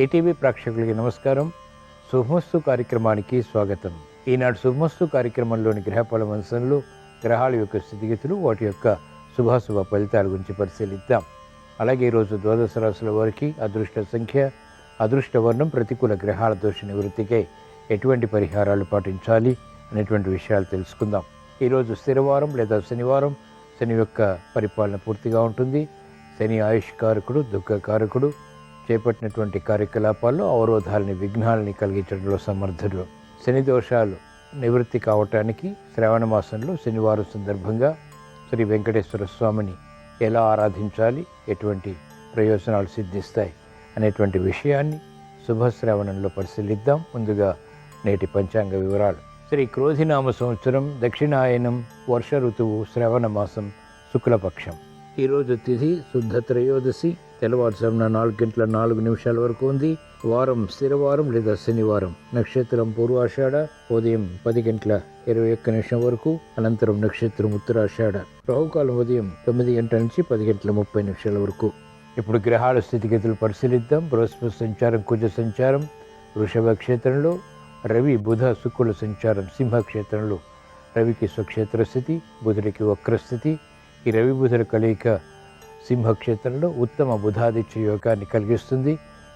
ETV ప్రేక్షకులకి నమస్కారం. శుభమస్తు కార్యక్రమానికి స్వాగతం. ఈనాడు శుభమస్తు కార్యక్రమంలోని గ్రహఫల అంశంలో గ్రహాల యొక్క స్థితిగతులు, వాటి యొక్క శుభాశుభ ఫలితాల గురించి పరిశీలిద్దాం. అలాగే ఈరోజు ద్వాదశ రాశుల వారికి అదృష్ట సంఖ్య, అదృష్ట వర్ణం, ప్రతికూల గ్రహాల దోష నివృత్తికై ఎటువంటి పరిహారాలు పాటించాలి అనేటువంటి విషయాలు తెలుసుకుందాం. ఈరోజు స్థిరవారం లేదా శనివారం. శని యొక్క పరిపాలన పూర్తిగా ఉంటుంది. శని ఆయుష్కారకుడు, దుఃఖకారకుడు. చేపట్టినటువంటి కార్యకలాపాల్లో అవరోధాలని, విఘ్నాలని కలిగించడంలో సమర్థుడు. శని దోషాలు నివృత్తి కావటానికి శ్రావణ మాసంలో శనివారం సందర్భంగా శ్రీ వెంకటేశ్వర స్వామిని ఎలా ఆరాధించాలి, ఎటువంటి ప్రయోజనాలు సిద్ధిస్తాయి అనేటువంటి విషయాన్ని శుభశ్రావణంలో పరిశీలిద్దాం. ముందుగా నేటి పంచాంగ వివరాలు. శ్రీ క్రోధినామ సంవత్సరం, దక్షిణాయనం, వర్ష ఋతువు, శ్రావణ మాసం, శుక్లపక్షం. ఈరోజు తిథి శుద్ధ త్రయోదశి, తెల్లవారుజామున 4:04 వరకు ఉంది. వారం స్థిరవారం లేదా శనివారం. నక్షత్రం పూర్వాషాఢ, ఉదయం 10:21 వరకు. అనంతరం నక్షత్రం ఉత్తరాషాఢ. రాహుకాలం ఉదయం 9 గంటల నుంచి 10:30 వరకు. ఇప్పుడు గ్రహాల స్థితిగతులు పరిశీలిద్దాం. బృహస్పతి సంచారం, కుజ సంచారం వృషభ క్షేత్రంలో, రవి బుధ శుక్రుల సంచారం సింహక్షేత్రంలో. రవికి స్వక్షేత్ర స్థితి, బుధుడికి వక్రస్థితి. ఈ రవి బుధుల కలయిక సింహక్షేత్రంలో ఉత్తమ బుధాదిత్య యోగాన్ని కలిగిస్తుంది.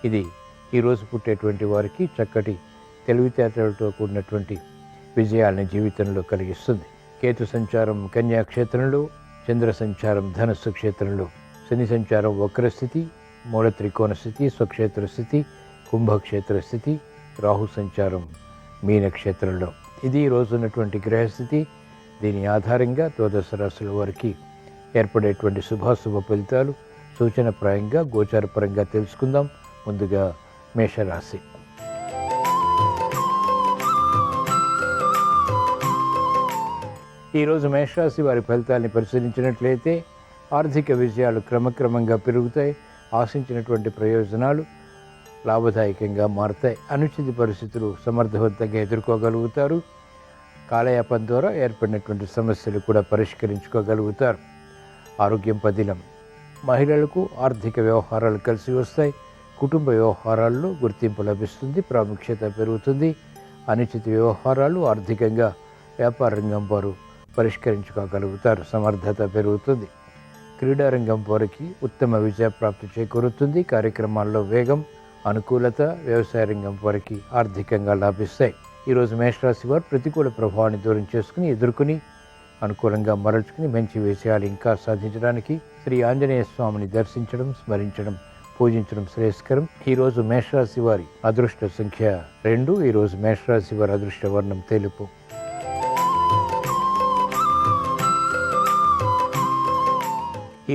ఇది ఈరోజు పుట్టేటువంటి వారికి చక్కటి తెలివితేటలతో కూడినటువంటి విజయాలని జీవితంలో కలిగిస్తుంది. కేతు సంచారం కన్యాక్షేత్రంలో, చంద్ర సంచారం ధనస్సు క్షేత్రంలో. శని సంచారం వక్రస్థితి, మూల త్రికోణ స్థితి, స్వక్షేత్ర స్థితి, కుంభక్షేత్ర స్థితి. రాహు సంచారం మీనక్షేత్రంలో. ఇది ఈరోజు ఉన్నటువంటి గ్రహస్థితి. దీని ఆధారంగా ద్వాదశ రాశుల వారికి ఏర్పడేటువంటి శుభాశుభ ఫలితాలు సూచనప్రాయంగా, గోచారపరంగా తెలుసుకుందాం. ముందుగా మేషరాశి. ఈరోజు మేషరాశి వారి ఫలితాన్ని పరిశీలించినట్లయితే ఆర్థిక విజయాలు క్రమక్రమంగా పెరుగుతాయి. ఆశించినటువంటి ప్రయోజనాలు లాభదాయకంగా మారుతాయి. అనుచిత పరిస్థితులు సమర్థవంతంగా ఎదుర్కోగలుగుతారు. కాలయాపన ద్వారా ఏర్పడినటువంటి సమస్యలు కూడా పరిష్కరించుకోగలుగుతారు. ఆరోగ్యం పదిలం. మహిళలకు ఆర్థిక వ్యవహారాలు కలిసి వస్తాయి. కుటుంబ వ్యవహారాల్లో గుర్తింపు లభిస్తుంది, ప్రాముఖ్యత పెరుగుతుంది. అనుచిత వ్యవహారాలు ఆర్థికంగా వ్యాపార రంగం వారు పరిష్కరించుకోగలుగుతారు, సమర్థత పెరుగుతుంది. క్రీడారంగం వారికి ఉత్తమ విజయప్రాప్తి చేకూరుతుంది. కార్యక్రమాల్లో వేగం, అనుకూలత. వ్యవసాయ రంగం వారికి ఆర్థికంగా లాభిస్తాయి. ఈరోజు మేషరాశి వారు ప్రతికూల ప్రభావాన్ని దూరం చేసుకుని, ఎదుర్కొని, అనుకూలంగా మరల్చుకుని మంచి విషయాలు ఇంకా సాధించడానికి శ్రీ ఆంజనేయ స్వామిని దర్శించడం, స్మరించడం, పూజించడం శ్రేయస్కరం. ఈరోజు మేషరాశి వారి అదృష్ట సంఖ్య 2. ఈరోజు మేషరాశి వారి అదృష్ట వర్ణం తెలుపు.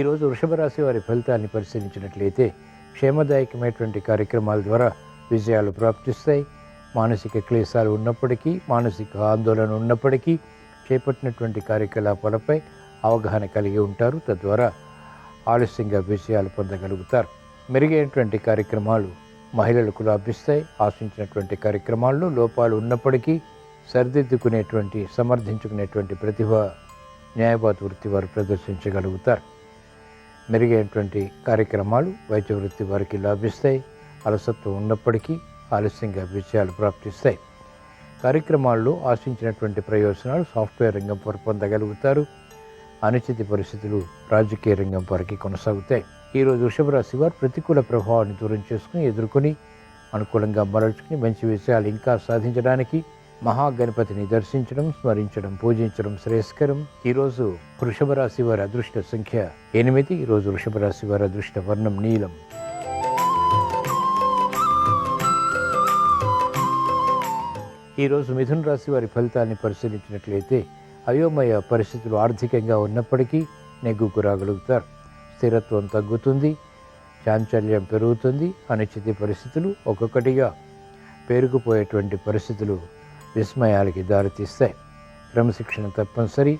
ఈరోజు వృషభ రాశి వారి ఫలితాన్ని పరిశీలించినట్లయితే క్షేమదాయకమైనటువంటి కార్యక్రమాల ద్వారా విజయాలు ప్రాప్తిస్తాయి. మానసిక క్లేశాలు ఉన్నప్పటికీ, మానసిక ఆందోళన ఉన్నప్పటికీ చేపట్టినటువంటి కార్యకలాపాలపై అవగాహన కలిగి ఉంటారు. తద్వారా ఆలస్యంగా విజయాలు పొందగలుగుతారు. మెరుగైనటువంటి కార్యక్రమాలు మహిళలకు లాభిస్తాయి. ఆశించినటువంటి కార్యక్రమాల్లో లోపాలు ఉన్నప్పటికీ సరిదిద్దుకునేటువంటి, సమర్థించుకునేటువంటి ప్రతిభ న్యాయవాద వృత్తి వారు ప్రదర్శించగలుగుతారు. మెరుగైనటువంటి కార్యక్రమాలు వైద్య వృత్తి వారికి లాభిస్తాయి. అలసత్వం ఉన్నప్పటికీ ఆలస్యంగా విజయాలు ప్రాప్తిస్తాయి. కార్యక్రమాల్లో ఆశించినటువంటి ప్రయోజనాలు సాఫ్ట్వేర్ రంగం వారు పొందగలుగుతారు. అనుచిత పరిస్థితులు రాజకీయ రంగం వారికి కొనసాగుతాయి. ఈరోజు వృషభ రాశి వారు ప్రతికూల ప్రభావాన్ని దూరం చేసుకుని, ఎదుర్కొని, అనుకూలంగా మరల్చుకుని మంచి విషయాలు ఇంకా సాధించడానికి మహాగణపతిని దర్శించడం, స్మరించడం, పూజించడం శ్రేయస్కరం. ఈరోజు వృషభ రాశి వారి అదృష్ట సంఖ్య 8. ఈరోజు వృషభ రాశి వారి అదృష్ట వర్ణం నీలం. ఈరోజు మిథున రాశి వారి ఫలితాన్ని పరిశీలించినట్లయితే అయోమయ పరిస్థితులు ఆర్థికంగా ఉన్నప్పటికీ నెగ్గుకు రాగలుగుతారు. స్థిరత్వం తగ్గుతుంది, చాంచల్యం పెరుగుతుంది. అనుచిత పరిస్థితులు ఒక్కొక్కటిగా పేరుకుపోయేటువంటి పరిస్థితులు విస్మయాలకి దారితీస్తాయి. క్రమశిక్షణ తప్పనిసరి.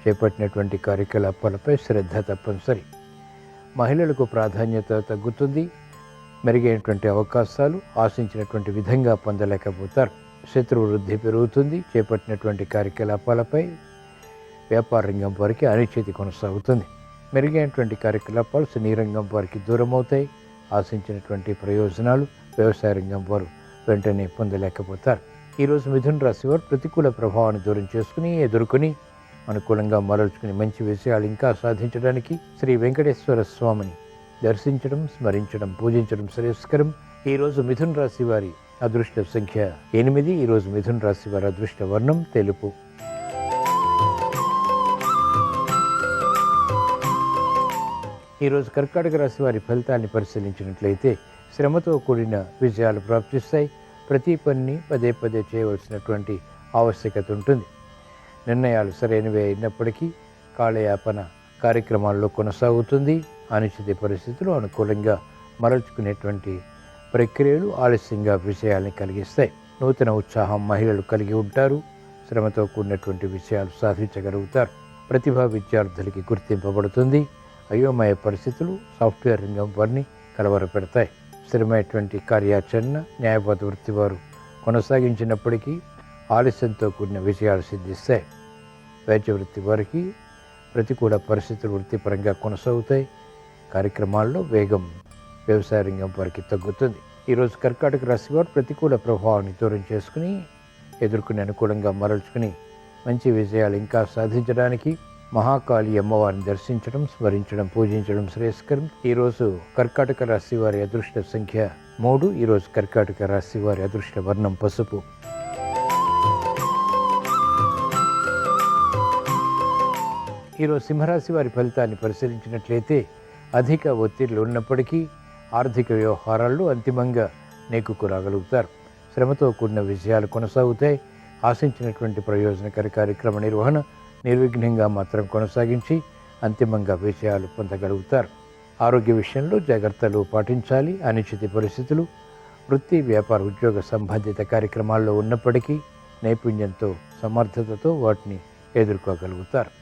చేపట్టినటువంటి కార్యకలాపాలపై శ్రద్ధ తప్పనిసరి. మహిళలకు ప్రాధాన్యత తగ్గుతుంది. మెరుగైనటువంటి అవకాశాలు ఆశించినటువంటి విధంగా పొందలేకపోతారు. శత్రు వృద్ధి పెరుగుతుంది. చేపట్టినటువంటి కార్యకలాపాలపై వ్యాపార రంగం వారికి అనిశ్చితి కొనసాగుతుంది. మెరుగైనటువంటి కార్యకలాపాలు సినీ రంగం వారికి దూరమవుతాయి. ఆశించినటువంటి ప్రయోజనాలు వ్యవసాయ రంగం వారు వెంటనే పొందలేకపోతారు. ఈరోజు మిథున రాశి వారు ప్రతికూల ప్రభావాన్ని దూరం చేసుకుని ఎదుర్కొని అనుకూలంగా మరల్చుకుని మంచి విషయాలు ఇంకా సాధించడానికి శ్రీ వెంకటేశ్వర స్వామిని దర్శించడం, స్మరించడం, పూజించడం శ్రేయస్కరం. ఈరోజు మిథున రాశి వారి అదృష్ట సంఖ్య 8. ఈరోజు మిథున రాశి వారి అదృష్ట వర్ణం తెలుపు. ఈరోజు కర్కాటక రాశి వారి ఫలితాన్ని పరిశీలించినట్లయితే శ్రమతో కూడిన విజయాలు ప్రాప్తిస్తాయి. ప్రతి పనిని పదే పదే చేయవలసినటువంటి ఆవశ్యకత ఉంటుంది. నిర్ణయాలు సరైనవే అయినప్పటికీ కాలయాపన కార్యక్రమాల్లో కొనసాగుతుంది. అనిశ్చిత పరిస్థితులు అనుకూలంగా మరల్చుకునేటువంటి ప్రక్రియలు ఆలస్యంగా విజయాల్ని కలిగిస్తాయి. నూతన ఉత్సాహం మహిళలు కలిగి ఉంటారు. శ్రమతో కూడినటువంటి విషయాలు సాధించగలుగుతారు. ప్రతిభా విద్యార్థులకి గుర్తింపబడుతుంది. అయోమయ పరిస్థితులు సాఫ్ట్వేర్ రంగం వారిని కలవరపెడతాయి. స్థిరమైనటువంటి కార్యాచరణ న్యాయవాద వృత్తి వారు కొనసాగించినప్పటికీ ఆలస్యంతో కూడిన విజయాలు సిద్ధిస్తాయి. వైద్య వృత్తి వారికి ప్రతికూల పరిస్థితులు వృత్తిపరంగా కొనసాగుతాయి. కార్యక్రమాల్లో వేగం వ్యవసాయ రంగం వారికి తగ్గుతుంది. ఈరోజు కర్కాటక రాశి వారు ప్రతికూల ప్రభావాన్ని దూరం చేసుకుని ఎదుర్కొని అనుకూలంగా మరల్చుకుని మంచి విజయాలు ఇంకా సాధించడానికి మహాకాళి అమ్మవారిని దర్శించడం, స్మరించడం, పూజించడం శ్రేయస్కరం. ఈరోజు కర్కాటక రాశి వారి అదృష్ట సంఖ్య 3. ఈరోజు కర్కాటక రాశి వారి అదృష్ట వర్ణం పసుపు. ఈరోజు సింహరాశి వారి ఫలితాన్ని పరిశీలించినట్లయితే అధిక ఒత్తిళ్లు ఉన్నప్పటికీ ఆర్థిక వ్యవహారాల్లో అంతిమంగా నెగ్గుకు రాగలుగుతారు. శ్రమతో కూడిన విజయాలు కొనసాగుతాయి. ఆశించినటువంటి ప్రయోజనకర కార్యక్రమ నిర్వహణ నిర్విఘ్నంగా మాత్రం కొనసాగించి అంతిమంగా విజయాలు పొందగలుగుతారు. ఆరోగ్య విషయంలో జాగ్రత్తలు పాటించాలి. అనిశ్చిత పరిస్థితులు వృత్తి, వ్యాపార, ఉద్యోగ సంబంధిత కార్యక్రమాల్లో ఉన్నప్పటికీ నైపుణ్యంతో, సమర్థతతో వాటిని ఎదుర్కోగలుగుతారు.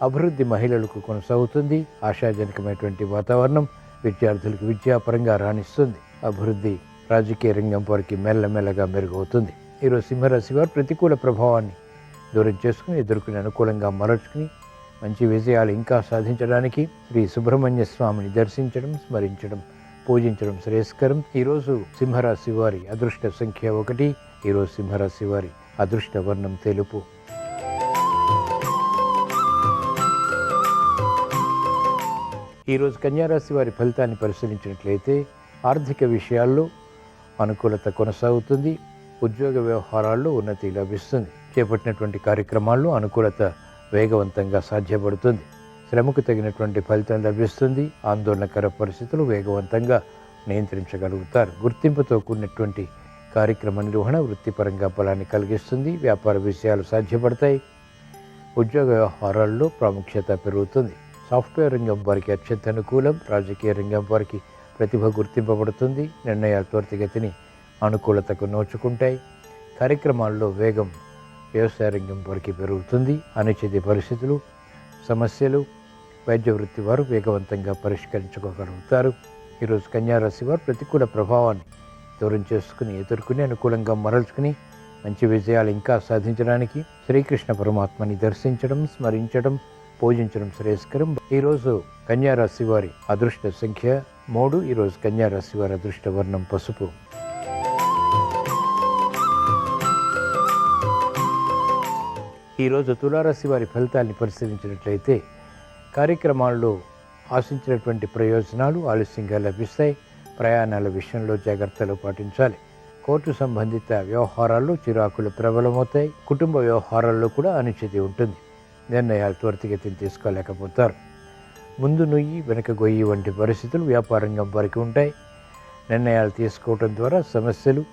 అభివృద్ధి మహిళలకు కొనసాగుతుంది. ఆశాజనకమైనటువంటి వాతావరణం విద్యార్థులకు విద్యాపరంగా రాణిస్తుంది. అభివృద్ధి రాజకీయ రంగం వారికి మెల్లమెల్లగా మెరుగవుతుంది. ఈరోజు సింహరాశి వారు ప్రతికూల ప్రభావాన్ని దూరం చేసుకుని ఎదుర్కొని అనుకూలంగా మరల్చుకుని మంచి విజయాలు ఇంకా సాధించడానికి శ్రీ సుబ్రహ్మణ్య స్వామిని దర్శించడం, స్మరించడం, పూజించడం శ్రేయస్కరం. ఈరోజు సింహరాశి వారి అదృష్ట సంఖ్య 1. ఈరోజు సింహరాశి వారి అదృష్ట వర్ణం తెలుపు. ఈరోజు కన్యారాశి వారి ఫలితాన్ని పరిశీలించినట్లయితే ఆర్థిక విషయాల్లో అనుకూలత కొనసాగుతుంది. ఉద్యోగ వ్యవహారాల్లో ఉన్నతి లభిస్తుంది. చేపట్టినటువంటి కార్యక్రమాల్లో అనుకూలత వేగవంతంగా సాధ్యపడుతుంది. శ్రమకు తగినటువంటి ఫలితం లభిస్తుంది. ఆందోళనకర పరిస్థితులు వేగవంతంగా నియంత్రించగలుగుతారు. గుర్తింపుతో కూడినటువంటి కార్యక్రమ నిర్వహణ వృత్తిపరంగా బలాన్ని కలిగిస్తుంది. వ్యాపార విషయాలు సాధ్యపడతాయి. ఉద్యోగ వ్యవహారాల్లో ప్రాముఖ్యత పెరుగుతుంది. సాఫ్ట్వేర్ రంగం వారికి అత్యంత అనుకూలం. రాజకీయ రంగం వారికి ప్రతిభ గుర్తింపబడుతుంది. నిర్ణయాలు త్వరితగతిని అనుకూలతకు నోచుకుంటాయి. కార్యక్రమాల్లో వేగం వ్యవసాయ రంగం వారికి పెరుగుతుంది. అనిశ్చిత పరిస్థితులు, సమస్యలు వైద్య వృత్తి వారు వేగవంతంగా పరిష్కరించుకోగలుగుతారు. ఈరోజు కన్యారాశి వారు ప్రతికూల ప్రభావాన్ని దూరం చేసుకుని ఎదుర్కొని అనుకూలంగా మరల్చుకుని మంచి విజయాలు ఇంకా సాధించడానికి శ్రీకృష్ణ పరమాత్మని దర్శించడం, స్మరించడం, పూజించడం శ్రేయస్కరం. ఈరోజు కన్యారాశి వారి అదృష్ట సంఖ్య 3. ఈరోజు కన్యారాశి వారి అదృష్ట వర్ణం పసుపు. ఈరోజు తులారాశి వారి ఫలితాన్ని పరిశీలించినట్లయితే కార్యక్రమాల్లో ఆశించినటువంటి ప్రయోజనాలు ఆలస్యంగా లభిస్తాయి. ప్రయాణాల విషయంలో జాగ్రత్తలు పాటించాలి. కోర్టు సంబంధిత వ్యవహారాల్లో చిరాకులు ప్రబలమవుతాయి. కుటుంబ వ్యవహారాల్లో కూడా అనిశ్చితి ఉంటుంది. నిర్ణయాలు త్వరితగతిని తీసుకోలేకపోతారు. ముందు నుయ్యి వెనక గొయ్యి వంటి పరిస్థితులు వ్యాపారంగం వారికి ఉంటాయి. నిర్ణయాలు తీసుకోవడం ద్వారా సమస్యలు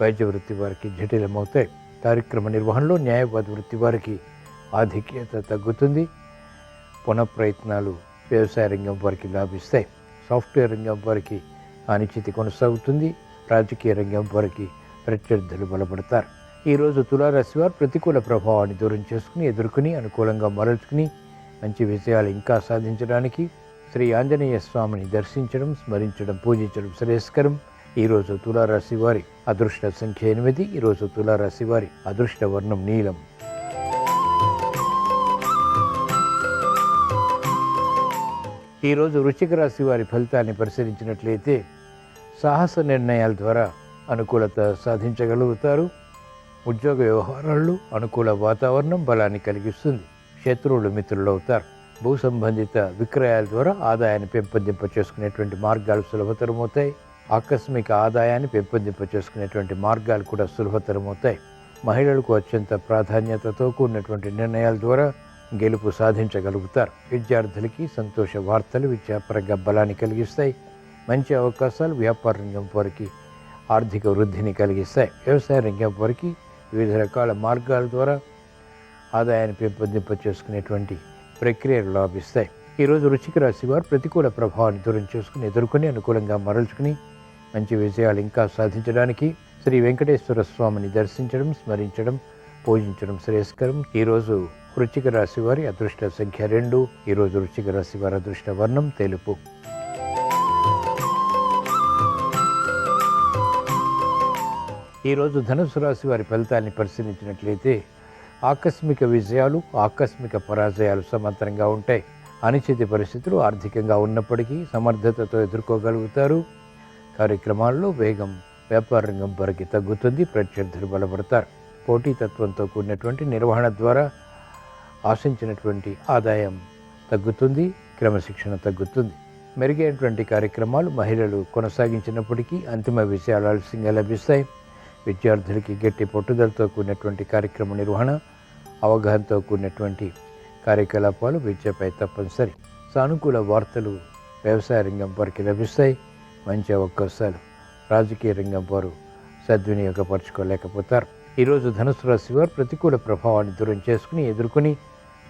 వైద్య వృత్తి వారికి జటిలమవుతాయి. కార్యక్రమ నిర్వహణలో న్యాయవాద వృత్తి వారికి ఆధిక్యత తగ్గుతుంది. పునఃప్రయత్నాలు వ్యవసాయ రంగం వారికి లాభిస్తాయి. సాఫ్ట్వేర్ రంగం వారికి అనిశ్చితి కొనసాగుతుంది. రాజకీయ రంగం వారికి ప్రత్యర్థులు బలపడతారు. ఈరోజు తులారాశి వారు ప్రతికూల ప్రభావాన్ని దూరం చేసుకుని ఎదుర్కొని అనుకూలంగా మరల్చుకుని మంచి విజయాలు ఇంకా సాధించడానికి శ్రీ ఆంజనేయ స్వామిని దర్శించడం, స్మరించడం, పూజించడం శ్రేయస్కరం. ఈరోజు తులారాశి వారి అదృష్ట సంఖ్య 8. ఈరోజు తులారాశి వారి అదృష్ట వర్ణం నీలం. ఈరోజు వృశ్చిక రాశి వారి ఫలితాన్ని పరిశీలించినట్లయితే సాహస నిర్ణయాల ద్వారా అనుకూలత సాధించగలుగుతారు. ఉద్యోగ వ్యవహారాల్లో అనుకూల వాతావరణం బలాన్ని కలిగిస్తుంది. శత్రువులు మిత్రులు అవుతారు. భూ సంబంధిత విక్రయాల ద్వారా ఆదాయాన్ని పెంపొందింప చేసుకునేటువంటి మార్గాలు సులభతరమవుతాయి. ఆకస్మిక ఆదాయాన్ని పెంపొందింప చేసుకునేటువంటి మార్గాలు కూడా సులభతరమవుతాయి. మహిళలకు అత్యంత ప్రాధాన్యతతో కూడినటువంటి నిర్ణయాల ద్వారా గెలుపు సాధించగలుగుతారు. విద్యార్థులకి సంతోష వార్తలు విద్యాపరంగా బలాన్ని కలిగిస్తాయి. మంచి అవకాశాలు వ్యాపార రంగం వారికి ఆర్థిక వృద్ధిని కలిగిస్తాయి. వ్యవసాయ రంగం వారికి వివిధ రకాల మార్గాల ద్వారా ఆదాయాన్ని పెంపొందింప చేసుకునేటువంటి ప్రక్రియలు లాభిస్తాయి. ఈరోజు వృశ్చిక రాశి వారు ప్రతికూల ప్రభావాన్ని దూరం చేసుకుని ఎదుర్కొని అనుకూలంగా మరల్చుకుని మంచి విజయాలు ఇంకా సాధించడానికి శ్రీ వెంకటేశ్వర స్వామిని దర్శించడం, స్మరించడం, పూజించడం శ్రేయస్కరం. ఈరోజు వృశ్చిక రాశి వారి అదృష్ట సంఖ్య 2. ఈరోజు వృశ్చిక రాశి వారి అదృష్ట వర్ణం తెలుపు. ఈరోజు ధనుసు రాశి వారి ఫలితాన్ని పరిశీలించినట్లయితే ఆకస్మిక విజయాలు, ఆకస్మిక పరాజయాలు సమాంతరంగా ఉంటాయి. అనిశ్చిత పరిస్థితులు ఆర్థికంగా ఉన్నప్పటికీ సమర్థతతో ఎదుర్కోగలుగుతారు. కార్యక్రమాల్లో వేగం వ్యాపార రంగం వరకు తగ్గుతుంది. ప్రత్యర్థులు బలపడతారు. పోటీతత్వంతో కూడినటువంటి నిర్వహణ ద్వారా ఆశించినటువంటి ఆదాయం తగ్గుతుంది. క్రమశిక్షణ తగ్గుతుంది. మెరుగైనటువంటి కార్యక్రమాలు మహిళలు కొనసాగించినప్పటికీ అంతిమ విజయాలు ఆలస్యంగా లభిస్తాయి. విద్యార్థులకి గట్టి పట్టుదలతో కూడినటువంటి కార్యక్రమ నిర్వహణ, అవగాహనతో కూడినటువంటి కార్యకలాపాలు విద్యపై తప్పనిసరి. సానుకూల వార్తలు వ్యవసాయ రంగం వారికి లభిస్తాయి. మంచి అవకాశాలు రాజకీయ రంగం వారు సద్వినియోగపరచుకోలేకపోతారు. ఈరోజు ధనుసు రాశి వారు ప్రతికూల ప్రభావాన్ని దూరం చేసుకుని ఎదుర్కొని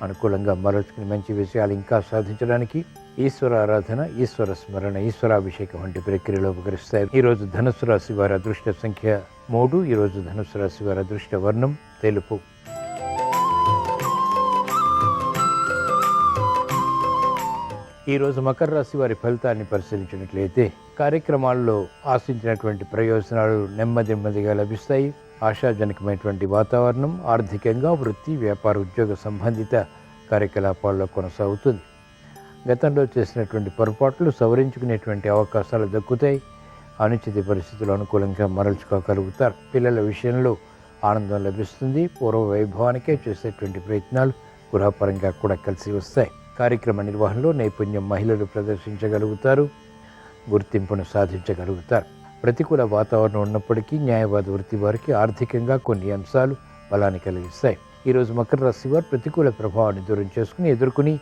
అనుకూలంగా మరల్చుకుని మంచి విషయాలు ఇంకా సాధించడానికి ఈశ్వర ఆరాధన, ఈశ్వర స్మరణ, ఈశ్వరాభిషేకం వంటి ప్రక్రియలో ఉపకరిస్తాయి. ఈరోజు ధనుసు రాశి వారి అదృష్ట సంఖ్య 3. ఈరోజు ధనుసు రాశి వారి అదృష్ట వర్ణం తెలుపు. ఈరోజు మకర రాశి వారి ఫలితాన్ని పరిశీలించినట్లయితే కార్యక్రమాల్లో ఆశించినటువంటి ప్రయోజనాలు నెమ్మదిగా లభిస్తాయి. ఆశాజనకమైనటువంటి వాతావరణం ఆర్థికంగా, వృత్తి, వ్యాపార, ఉద్యోగ సంబంధిత కార్యకలాపాల్లో కొనసాగుతుంది. గతంలో చేసినటువంటి పొరపాట్లు సవరించుకునేటువంటి అవకాశాలు దక్కుతాయి. అనిశ్చిత పరిస్థితులు అనుకూలంగా మరల్చుకోగలుగుతారు. పిల్లల విషయంలో ఆనందం లభిస్తుంది. పూర్వ వైభవానికే చేసేటువంటి ప్రయత్నాలు గృహపరంగా కూడా కలిసి వస్తాయి. కార్యక్రమ నిర్వహణలో నైపుణ్యం మహిళలు ప్రదర్శించగలుగుతారు. గుర్తింపును సాధించగలుగుతారు. ప్రతికూల వాతావరణం ఉన్నప్పటికీ న్యాయవాద వృత్తి వారికి ఆర్థికంగా కొన్ని అంశాలు బలాన్ని కలిగిస్తాయి. ఈరోజు మకర రాశి వారు ప్రతికూల ప్రభావాన్ని దూరం చేసుకుని ఎదుర్కొని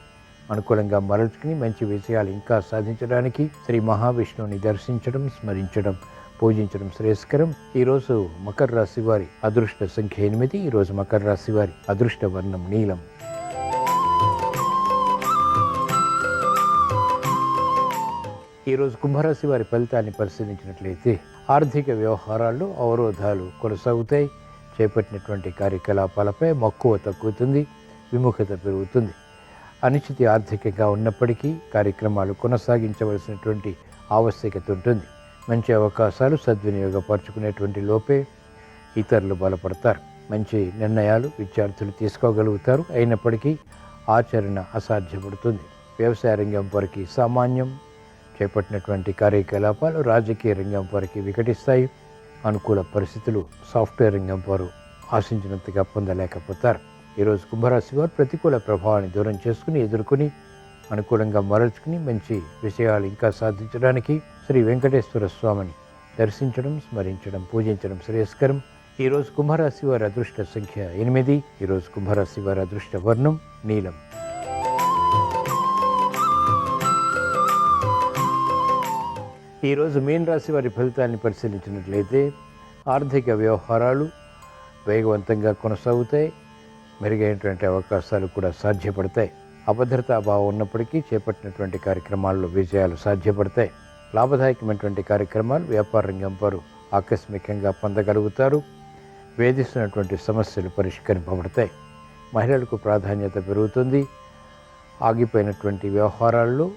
అనుకూలంగా మరల్చుకుని మంచి విజయాలు ఇంకా సాధించడానికి శ్రీ మహావిష్ణువుని దర్శించడం, స్మరించడం, పూజించడం శ్రేయస్కరం. ఈరోజు మకర రాశి వారి అదృష్ట సంఖ్య 8. ఈరోజు మకర రాశి వారి అదృష్ట వర్ణం నీలం. ఈరోజు కుంభరాశి వారి ఫలితాన్ని పరిశీలించినట్లయితే ఆర్థిక వ్యవహారాల్లో అవరోధాలు కొనసాగుతాయి. చేపట్టినటువంటి కార్యకలాపాలపై మక్కువ తగ్గుతుంది. విముఖత పెరుగుతుంది. అనిశ్చితి ఆర్థికంగా ఉన్నప్పటికీ కార్యక్రమాలు కొనసాగించవలసినటువంటి ఆవశ్యకత ఉంటుంది. మంచి అవకాశాలు సద్వినియోగపరచుకునేటువంటి లోపే ఇతరులు బలపడతారు. మంచి నిర్ణయాలు విద్యార్థులు తీసుకోగలుగుతారు. అయినప్పటికీ ఆచరణ అసాధ్యపడుతుంది. వ్యవసాయ రంగం వారికి సామాన్యం. చేపట్టినటువంటి కార్యకలాపాలు రాజకీయ రంగం వారికి వికటిస్తాయి. అనుకూల పరిస్థితులు సాఫ్ట్వేర్ రంగం వారు ఆశించినంతగా పొందలేకపోతారు. ఈరోజు కుంభరాశి వారు ప్రతికూల ప్రభావాన్ని దూరం చేసుకుని ఎదుర్కొని అనుకూలంగా మరల్చుకుని మంచి విషయాలు ఇంకా సాధించడానికి శ్రీ వెంకటేశ్వర స్వామిని దర్శించడం, స్మరించడం, పూజించడం శ్రేయస్కరం. ఈరోజు కుంభరాశి వారి అదృష్ట సంఖ్య 8. ఈరోజు కుంభరాశి వారి అదృష్ట వర్ణం నీలం. ఈరోజు మీన రాశి వారి ఫలితాన్ని పరిశీలించినట్లయితే ఆర్థిక వ్యవహారాలు వేగవంతంగా కొనసాగుతాయి. మెరుగైనటువంటి అవకాశాలు కూడా సాధ్యపడతాయి. అభద్రతా భావం ఉన్నప్పటికీ చేపట్టినటువంటి కార్యక్రమాల్లో విజయాలు సాధ్యపడతాయి. లాభదాయకమైనటువంటి కార్యక్రమాలు వ్యాపార రంగం వారు ఆకస్మికంగా పొందగలుగుతారు. వేధిస్తున్నటువంటి సమస్యలు పరిష్కరింపబడతాయి. మహిళలకు ప్రాధాన్యత పెరుగుతుంది. ఆగిపోయినటువంటి వ్యవహారాల్లో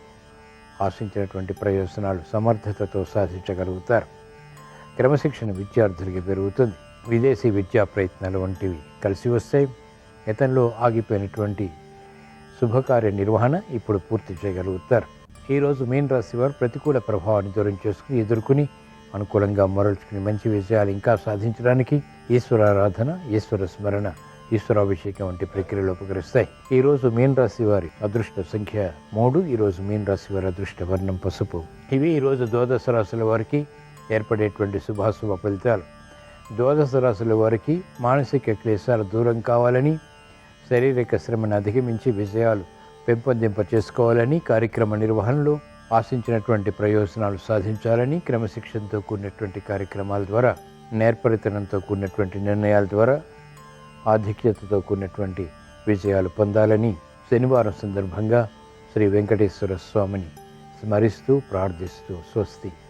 ఆశించినటువంటి ప్రయోజనాలు సమర్థతతో సాధించగలుగుతారు. క్రమశిక్షణ విద్యార్థులకి పెరుగుతుంది. విదేశీ విద్యా ప్రయత్నాలు వంటివి కలిసి వస్తాయి. గతంలో ఆగిపోయినటువంటి శుభకార్య నిర్వహణ ఇప్పుడు పూర్తి చేయగలుగుతారు. ఈరోజు మీన రాశి వారు ప్రతికూల ప్రభావాన్ని దూరం చేసుకుని ఎదుర్కొని అనుకూలంగా మరల్చుకుని మంచి విజయాలు ఇంకా సాధించడానికి ఈశ్వరారాధన, ఈశ్వర స్మరణ, ఈశ్వరాభిషేకం వంటి ప్రక్రియలు ఉపకరిస్తాయి. ఈరోజు మీన రాశి వారి అదృష్ట సంఖ్య 3. ఈరోజు మీన రాశి వారి అదృష్ట వర్ణం పసుపు. ఇవి ఈరోజు ద్వాదశ రాశుల వారికి ఏర్పడేటువంటి శుభాశుభ ఫలితాలు. ద్వాదశ రాశుల వారికి మానసిక క్లేశాలు దూరం కావాలని, శారీరక శ్రమను అధిగమించి విజయాలు పెంపొందింప చేసుకోవాలని, కార్యక్రమ నిర్వహణలో ఆశించినటువంటి ప్రయోజనాలు సాధించాలని, క్రమశిక్షణతో కూడినటువంటి కార్యక్రమాల ద్వారా, నేర్పరితనంతో కూడినటువంటి నిర్ణయాల ద్వారా, ఆధిక్యతతో కూడినటువంటి విజయాలు పొందాలని శనివారం సందర్భంగా శ్రీ వెంకటేశ్వర స్వామిని స్మరిస్తూ ప్రార్థిస్తూ స్వస్తి.